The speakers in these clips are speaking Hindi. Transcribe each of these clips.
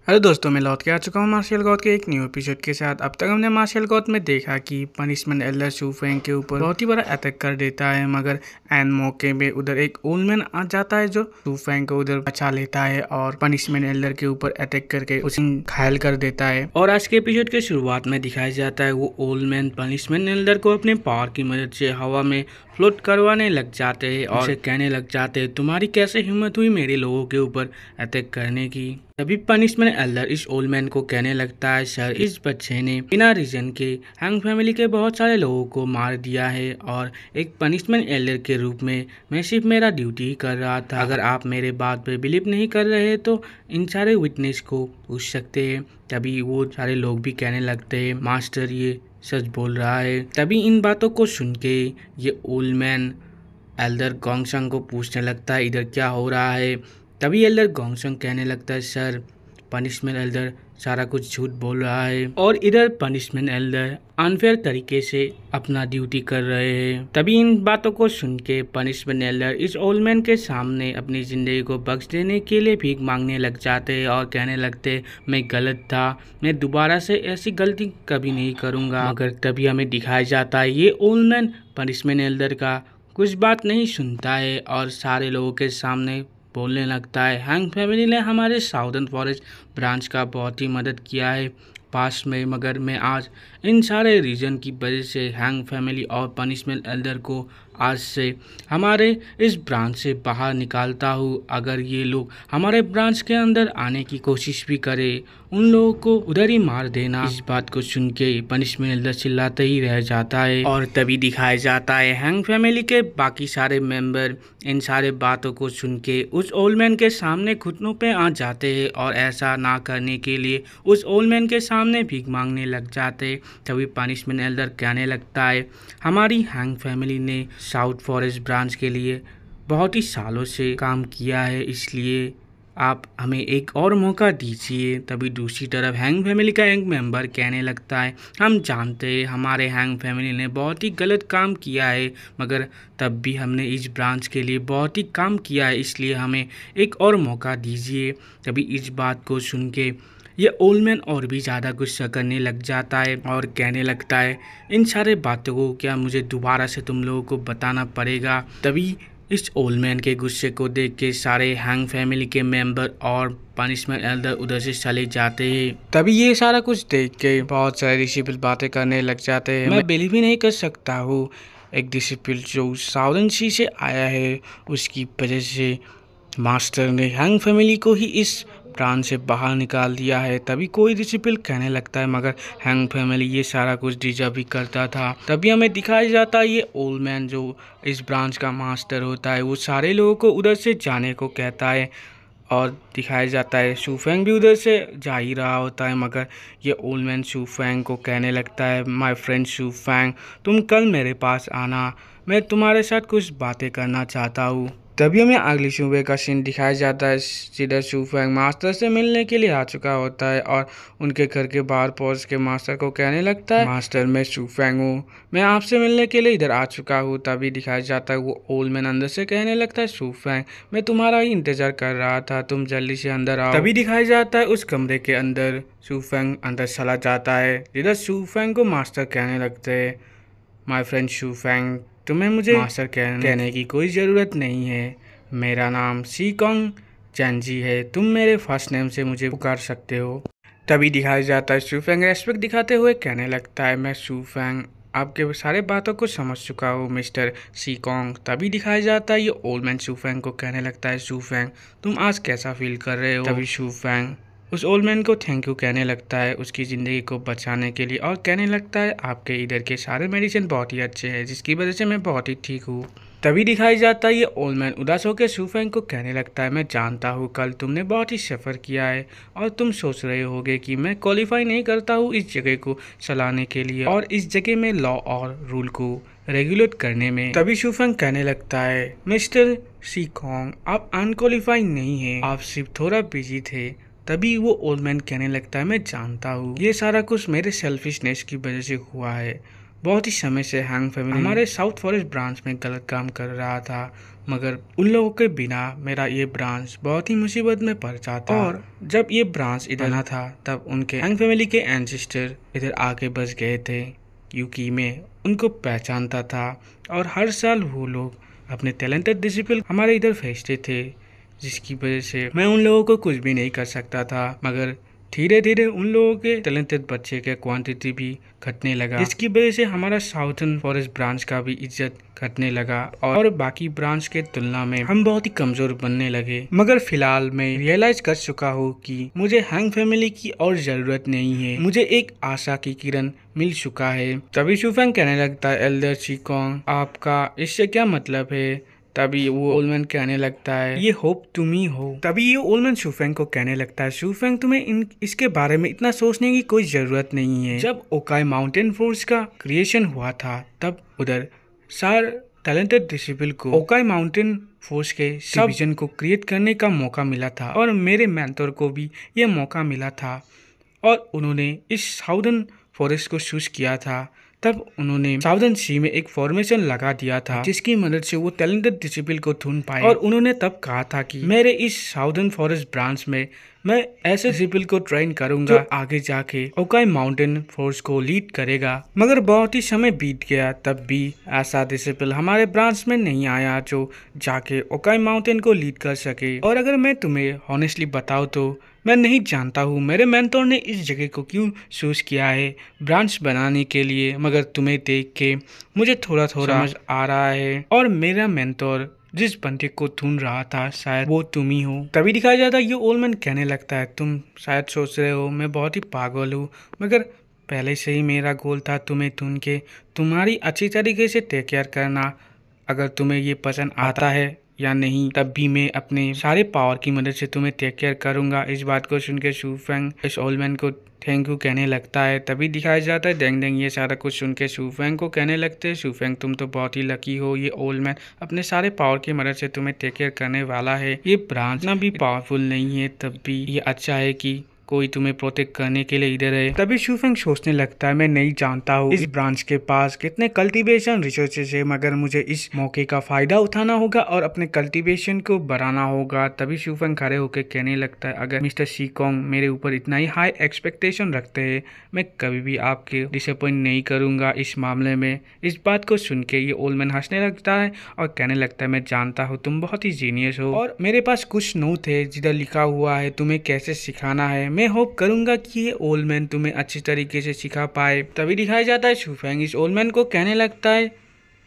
हेलो दोस्तों, मैं लौट के आ चुका हूँ मार्शल गॉड के एक न्यू एपिसोड के साथ। अब तक हमने मार्शल गॉड में देखा कि पनिशमेंट एल्डर शू फेंग के ऊपर बहुत ही बड़ा अटैक कर देता है, मगर एन मौके में उधर एक ओल्ड मैन आ जाता है जो शू फेंग को उधर बचा लेता है और पनिशमेंट एल्डर के ऊपर अटैक करके उसे घायल कर देता है। और आज के एपिसोड के शुरुआत में दिखाया जाता है वो ओल्ड मैन पनिशमेंट एल्डर को अपने पावर की मदद से हवा में फ्लोट करवाने लग जाते हैं और उसे कहने लग जाते हैं, तुम्हारी कैसे हिम्मत हुई मेरे लोगों के ऊपर अटैक करने की। तभी पनिशमेंट एल्डर इस ओल्ड मैन को कहने लगता है, सर इस बच्चे ने बिना रीजन के हैंग फैमिली के बहुत सारे लोगों को मार दिया है और एक पनिशमेंट एल्डर के रूप में मैं सिर्फ मेरा ड्यूटी ही कर रहा था। अगर आप मेरे बात पे बिलीव नहीं कर रहे तो इन सारे विटनेस को पूछ सकते हैं। तभी वो सारे लोग भी कहने लगते हैं, मास्टर ये सच बोल रहा है। तभी इन बातों को सुन के ये ओल्ड मैन एल्डर गोंगसंग को पूछने लगता है, इधर क्या हो रहा है। तभी एल्डर गोंगसंग कहने लगता है, सर पनिशमेंट एल्डर सारा कुछ झूठ बोल रहा है और इधर पनिशमेंट एल्डर अनफेयर तरीके से अपना ड्यूटी कर रहे हैं। तभी इन बातों को सुन के पनिशमेंट एल्डर इस ओल्ड मैन के सामने अपनी जिंदगी को बख्श देने के लिए भीख मांगने लग जाते हैं और कहने लगते, मैं गलत था, मैं दोबारा से ऐसी गलती कभी नहीं करूंगा। मगर तभी हमें दिखाया जाता है ये ओल्ड मैन पनिशमेंट एल्डर का कुछ बात नहीं सुनता है और सारे लोगों के सामने बोलने लगता है, हैंग फैमिली ने हमारे साउदर्न फॉरेस्ट ब्रांच का बहुत ही मदद किया है पास में, मगर मैं आज इन सारे रीजन की वजह से हैंग फैमिली और पनिशमेंट एल्डर को आज से हमारे इस ब्रांच से बाहर निकालता हूँ। अगर ये लोग हमारे ब्रांच के अंदर आने की कोशिश भी करे उन लोगों को उधर ही मार देना। इस बात को सुन के पनिशमेंट एल्डर चिल्लाते ही रह जाता है और तभी दिखाया जाता है हैंग फैमिली के बाकी सारे मेंबर इन सारे बातों को सुन के उस ओल्ड मैन के सामने घुटनों पे आ जाते हैं और ऐसा ना करने के लिए उस ओल्ड मैन के सामने भीख मांगने लग जाते। तभी पनिशमेंट एल्डर कहने लगता है, हमारी हैंग फैमिली ने साउथ फॉरेस्ट ब्रांच के लिए बहुत ही सालों से काम किया है, इसलिए आप हमें एक और मौका दीजिए। तभी दूसरी तरफ हैंग फैमिली का एक मेंबर कहने लगता है, हम जानते हैं हमारे हैंग फैमिली ने बहुत ही गलत काम किया है, मगर तब भी हमने इस ब्रांच के लिए बहुत ही काम किया है, इसलिए हमें एक और मौका दीजिए। तभी इस बात को सुन के ये ओल्ड मैन और भी ज़्यादा गुस्सा करने लग जाता है और कहने लगता है, इन सारे बातों को क्या मुझे दोबारा से तुम लोगों को बताना पड़ेगा। तभी इस ओल्ड मैन के गुस्से को देख के सारे हैंग फैमिली के मेंबर और पनिशमेंट एल्डर उधर से चले जाते हैं। तभी ये सारा कुछ देख के बहुत सारे डिसिपल बातें करने लग जाते हैं, मैं बिलीव ही नहीं कर सकता हूँ एक डिसिपल जो साउदर्न सी से आया है उसकी वजह से मास्टर ने हैंग फैमिली को ही इस ब्रांच से बाहर निकाल दिया है। तभी कोई डिसिपल कहने लगता है, मगर हैंग फैमिली ये सारा कुछ डिजर्व भी करता था। तभी हमें दिखाया जाता है ये ओल्ड मैन जो इस ब्रांच का मास्टर होता है वो सारे लोगों को उधर से जाने को कहता है और दिखाया जाता है शू फेंग भी उधर से जा ही रहा होता है, मगर ये ओल्ड मैन शू फेंग को कहने लगता है, माय फ्रेंड शू फेंग तुम कल मेरे पास आना, मैं तुम्हारे साथ कुछ बातें करना चाहता हूँ। तभी हमें अगली सुबह का सीन दिखाया जाता है, सीधा शू फेंग मास्टर से मिलने के लिए आ चुका होता है और उनके घर के बाहर पहुंच के मास्टर को कहने लगता है, मास्टर मैं शू फेंग हूँ, मैं आपसे मिलने के लिए इधर आ चुका हूँ। तभी दिखाया जाता है वो ओल्ड मैन अंदर से कहने लगता है, शू फेंग मैं तुम्हारा ही इंतजार कर रहा था, तुम जल्दी से अंदर आओ। तभी दिखाया जाता है उस कमरे के अंदर शू फेंग अंदर चला जाता है, जिधर शू फेंग को मास्टर कहने लगते है, माई फ्रेंड शू फेंग तुम्हें मुझे मास्टर कहने की कोई ज़रूरत नहीं है, मेरा नाम सी कॉन्ग चैनजी है, तुम मेरे फर्स्ट नेम से मुझे पुकार सकते हो। तभी दिखाया जाता है शू फेंग रेस्पेक्ट दिखाते हुए कहने लगता है, मैं शू फेंग आपके सारे बातों को समझ चुका हूँ मिस्टर सी कॉन्ग। तभी दिखाया जाता है ये ओल्ड मैन शू फेंग को कहने लगता है, शू फेंग तुम आज कैसा फील कर रहे हो। तभी शू फेंग उस ओल्ड मैन को थैंक यू कहने लगता है उसकी ज़िंदगी को बचाने के लिए और कहने लगता है आपके इधर के सारे मेडिसिन बहुत ही अच्छे हैं जिसकी वजह से मैं बहुत ही ठीक हूँ। तभी दिखाई जाता है ये ओल्ड मैन उदास होकर शू फेंग को कहने लगता है, मैं जानता हूँ कल तुमने बहुत ही सफ़र किया है और तुम सोच रहे होगे कि मैं क्वालिफाई नहीं करता हूँ इस जगह को चलाने के लिए और इस जगह में लॉ और रूल को रेगुलेट करने में। तभी शू फेंग कहने लगता है, मिस्टर सी कॉन्ग आप अनक्वालिफाइड नहीं है, आप सिर्फ थोड़ा बिजी थे। तभी वो ओल्ड मैन कहने लगता है, मैं जानता हूँ ये सारा कुछ मेरे सेल्फिशनेस की वजह से हुआ है, बहुत ही समय से हैंग फैमिली हमारे साउथ फॉरेस्ट ब्रांच में गलत काम कर रहा था, मगर उन लोगों के बिना मेरा ये ब्रांच बहुत ही मुसीबत में पड़ जाता। और जब ये ब्रांच इधर ना था तब उनके हैंग फैमिली के एंसेस्टर इधर आके बस गए थे, क्योंकि मैं उनको पहचानता था और हर साल वो लोग अपने टैलेंटेड डिसिपल हमारे इधर भेजते थे, जिसकी वजह से मैं उन लोगों को कुछ भी नहीं कर सकता था। मगर धीरे धीरे उन लोगों के टैलेंटेड बच्चे के क्वांटिटी भी घटने लगा, जिसकी वजह से हमारा साउथर्न फॉरेस्ट ब्रांच का भी इज्जत घटने लगा और बाकी ब्रांच के तुलना में हम बहुत ही कमजोर बनने लगे। मगर फिलहाल मैं रियलाइज कर चुका हूँ कि मुझे हैंग फैमिली की और जरूरत नहीं है, मुझे एक आशा की किरण मिल चुका है। तभी शूफेंग कहने लगता है, एल्डर चिकोंग आपका इससे क्या मतलब है? तभी वो ओल्डमैन कहने लगता है, ये होप तुम ही हो। तभी ये ओल्डमैन शूफेंग को कहने लगता है, शूफेंग तुम्हें इसके बारे में इतना सोचने की कोई जरूरत नहीं है। जब ओकाई माउंटेन फोर्स का क्रिएशन हुआ था तब उधर सार टैलेंटेड डिसिपल को ओकाई माउंटेन फोर्स के डिवीजन को क्रिएट करने का मौका मिला था और मेरे मेंटर को भी ये मौका मिला था और उन्होंने इस साउदर्न फॉरेस्ट को चूज किया था। तब उन्होंने साउदर्न सी में एक फॉर्मेशन लगा दिया था, जिसकी मदद से वो टैलेंटेड डिसिपल को ढूंढ पाए और उन्होंने तब कहा था कि मेरे इस साउदर्न फॉरेस्ट ब्रांच में मैं ऐसे डिसिपल को ट्रेन करूंगा जो आगे जाके ओकाई माउंटेन फोर्स को लीड करेगा। मगर बहुत ही समय बीत गया, तब भी ऐसा डिसिपल हमारे ब्रांच में नहीं आया जो जाके ओकाई माउंटेन को लीड कर सके। और अगर मैं तुम्हें ऑनेस्टली बताऊं तो मैं नहीं जानता हूँ मेरे मेंटोर ने इस जगह को क्यों चूज किया है ब्रांच बनाने के लिए, मगर तुम्हें देख के मुझे थोड़ा थोड़ा समझ आ रहा है और मेरा मेंटोर जिस बंदे को ढूंढ रहा था शायद वो तुम ही हो। तभी दिखाया जाता है ये ओल्डमैन कहने लगता है, तुम शायद सोच रहे हो मैं बहुत ही पागल हूँ, मगर पहले से ही मेरा गोल था तुम्हें ढूंढ के तुम्हारी अच्छी तरीके से टेक केयर करना। अगर तुम्हें ये पसंद आता है या नहीं तब भी मैं अपने सारे पावर की मदद से तुम्हें टेक केयर करूंगा। इस बात को सुन के शूफेंग इस ओल्डमैन को थैंक यू कहने लगता है। तभी दिखाया जाता है डेंग डेंग ये सारा कुछ सुन के शूफेंग को कहने लगते हैं, शूफेंग तुम तो बहुत ही लकी हो, ये ओल्डमैन अपने सारे पावर की मदद से तुम्हें टेक केयर करने वाला है। ये ब्रांच ना भी पावरफुल नहीं है तब भी ये अच्छा है कि कोई तुम्हें प्रोटेक्ट करने के लिए इधर है। तभी शूफेंग सोचने लगता है, मैं नहीं जानता हूँ इस ब्रांच के पास कितने कल्टीवेशन रिसोर्सेज है, मगर मुझे इस मौके का फायदा उठाना होगा और अपने कल्टीवेशन को बढ़ाना होगा। तभी शूफेंग खड़े होकर कहने लगता है, अगर मिस्टर चिकोंग मेरे ऊपर इतना ही हाई एक्सपेक्टेशन रखते हैं मैं कभी भी आपके डिसअपॉइंट नहीं करूंगा इस मामले में। इस बात को सुन के ये ओल्डमैन हंसने लगता है और कहने लगता है, मैं जानता हूँ तुम बहुत ही जीनियस हो और मेरे पास कुछ नोट है जिधर लिखा हुआ है तुम्हें कैसे सिखाना है। मैं होप करूंगा कि ये ओल्डमैन तुम्हें अच्छी तरीके से सिखा पाए। तभी दिखाया जाता है शूफेंग इस ओल्डमैन को कहने लगता है,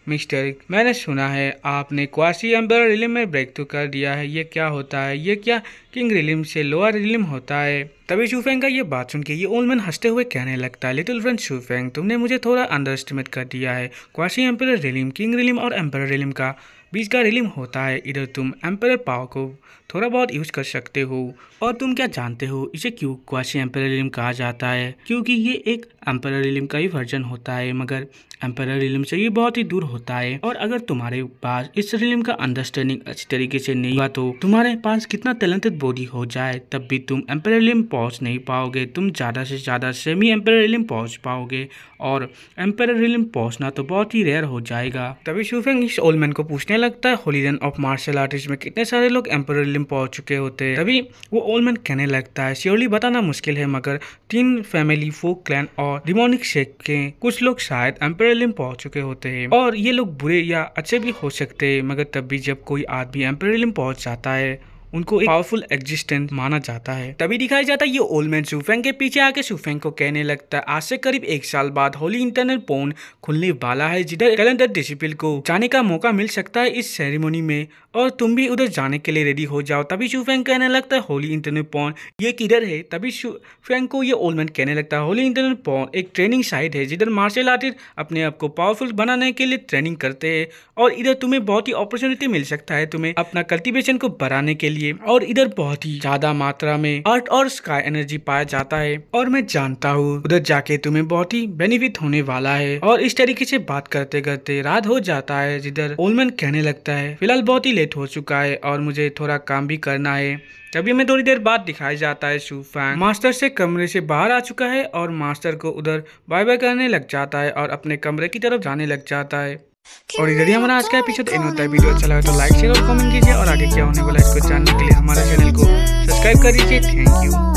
मिस्टर मैंने सुना है आपने क्वासी एम्पर रिलिम में ब्रेक थ्रू कर दिया है, ये क्या होता है? ये क्या किंग रिलिम से लोअर रिलिम होता है? तभी शूफेंग का ये बात सुन के ये ओल्डमैन हंसते हुए कहने लगता है, लिटिल फ्रेंड शूफेंग तुमने मुझे थोड़ा अंडर एस्टिमेट कर दिया है। क्वासी एम्पर रिलिम किंग रिलिम और एम्पर रिलिम का बीच का रिलिम होता है, इधर तुम एम्पर पावर को थोड़ा बहुत यूज कर सकते हो। और तुम क्या जानते हो इसे क्यों क्वासी एम्पर रिलिम कहा जाता है? क्योंकि ये एक एम्पर रिलिम का ही वर्जन होता है, मगर एम्पर रिलिम से ये बहुत ही दूर होता है। और अगर तुम्हारे पास इस रिलिम का अंडरस्टैंडिंग अच्छी तरीके से नहीं हुआ तो तुम्हारे पास कितना टैलेंटेड बॉडी हो जाए तब भी तुम एम्पर रिलिम पहुंच नहीं पाओगे। तुम ज्यादा से ज्यादा सेमी एम्पर रिलिम पहुंच पाओगे और एम्पर रिलिम पहुंचना तो बहुत ही रेयर हो जाएगा। तभी शूफेंग इस ओल्डमैन को पूछने लगता है, holy den of martial artist में कितने सारे लोग एम्पर रिलिम पहुंच चुके होते हैं? तभी वो ओल्डमैन कहने लगता है, श्योरली बताना मुश्किल है, मगर 3 फैमिली, फोक क्लैन और डिमोनिक शेक के कुछ लोग शायद एम्पर रिलिम पहुंच चुके होते हैं। और ये लोग बुरे या अच्छे भी हो सकते हैं, मगर तब भी जब कोई आदमी एम्पर रिलिम पहुंच जाता है उनको एक पावरफुल एग्जिस्टेंस माना जाता है। तभी दिखाया जाता है ये ओल्डमैन शूफेंग के पीछे आके शूफेंग को कहने लगता है, आज से करीब 1 साल बाद होली इंटरनल पोन खुलने वाला है जिधर टैलेंटेड डिसिपल को जाने का मौका मिल सकता है इस सेरेमनी में और तुम भी उधर जाने के लिए रेडी हो जाओ। तभी शूफेंग कहने लगता है, होली इंटरनल पोन ये किधर है? तभी शूफेंग को ये ओल्डमैन कहने लगता है, होली इंटरनल पोन एक ट्रेनिंग साइट है जिधर मार्शल आर्टिस्ट अपने आप को पावरफुल बनाने के लिए ट्रेनिंग करते हैं और इधर तुम्हें बहुत ही अपॉर्चुनिटी मिल सकता है तुम्हें अपना कल्टीवेशन को बढ़ाने के लिए। लिए। और इधर बहुत ही ज्यादा मात्रा में अर्थ और स्काई एनर्जी पाया जाता है और मैं जानता हूँ उधर जाके तुम्हें बहुत ही बेनिफिट होने वाला है। और इस तरीके से बात करते करते रात हो जाता है, जिधर ओल्ड कहने लगता है फिलहाल बहुत ही लेट हो चुका है और मुझे थोड़ा काम भी करना है। तभी हमें थोड़ी देर बाद दिखाया जाता है शू फैंग मास्टर से कमरे से बाहर आ चुका है और मास्टर को उधर बाय बाय करने लग जाता है और अपने कमरे की तरफ जाने लग जाता है। और इधर ही हमारा आज का एपिसोड एंड होता है। वीडियो अच्छा लगा तो लाइक शेयर और कमेंट कीजिए और आगे क्या होने वाला है इसको जानने के लिए हमारे चैनल को सब्सक्राइब कर दीजिए। Thank you.